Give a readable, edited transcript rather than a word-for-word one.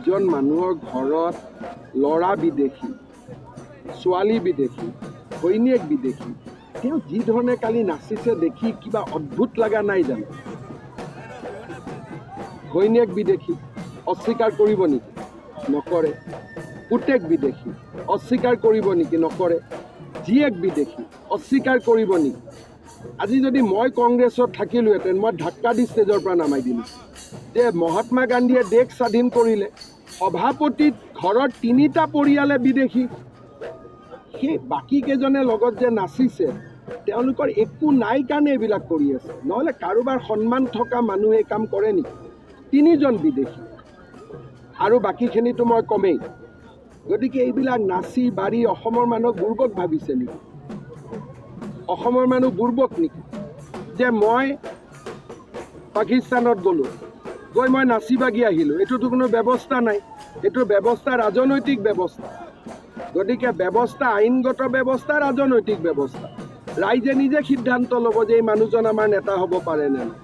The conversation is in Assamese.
যিজন মানুহৰ ঘৰত ল'ৰা বিদেশী, ছোৱালী বিদেশী, ঘৈণীয়েক বিদেশী, তেওঁ যি ধৰণে কালি নাচিছে দেখি কিবা অদ্ভুত লগা নাই জানো? ঘৈণীয়েক বিদেশী, অস্বীকাৰ কৰিব নেকি? নকৰে। পুতেক বিদেশী, অস্বীকাৰ কৰিব নেকি? নকৰে। জীয়েক বিদেশী, অস্বীকাৰ কৰিব নেকি? আজি যদি মই কংগ্ৰেছত থাকিলোহেঁতেন, মই ধাক্কা দি ষ্টেজৰ পৰা নামাই দিলোঁ যে মহাত্মা গান্ধীয়ে দেশ স্বাধীন কৰিলে, সভাপতিৰ ঘৰত 3টা পৰিয়ালে বিদেশী, সেই বাকীকেইজনে লগত যে নাচিছে তেওঁলোকৰ একো নাই কাৰণে এইবিলাক কৰি আছে, নহ'লে কাৰোবাৰ সন্মান থকা মানুহে এই কাম কৰে নেকি? 3জন বিদেশী আৰু বাকীখিনিতো মই কমেই। গতিকে এইবিলাক নাচি বাঢ়ি অসমৰ মানুহক বুৰ্বক ভাবিছে নেকি? অসমৰ মানুহ বুৰ্বক নেকি যে মই পাকিস্তানত গ'লোঁ, গৈ মই নাচি বাগি আহিলোঁ? এইটোতো কোনো ব্যৱস্থা নাই। এইটো ব্যৱস্থা ৰাজনৈতিক ব্যৱস্থা। গতিকে ব্যৱস্থা আইনগত ব্যৱস্থা, ৰাজনৈতিক ব্যৱস্থা। ৰাইজে নিজে সিদ্ধান্ত ল'ব যে এই মানুহজন আমাৰ নেতা হ'ব পাৰে নে নাই।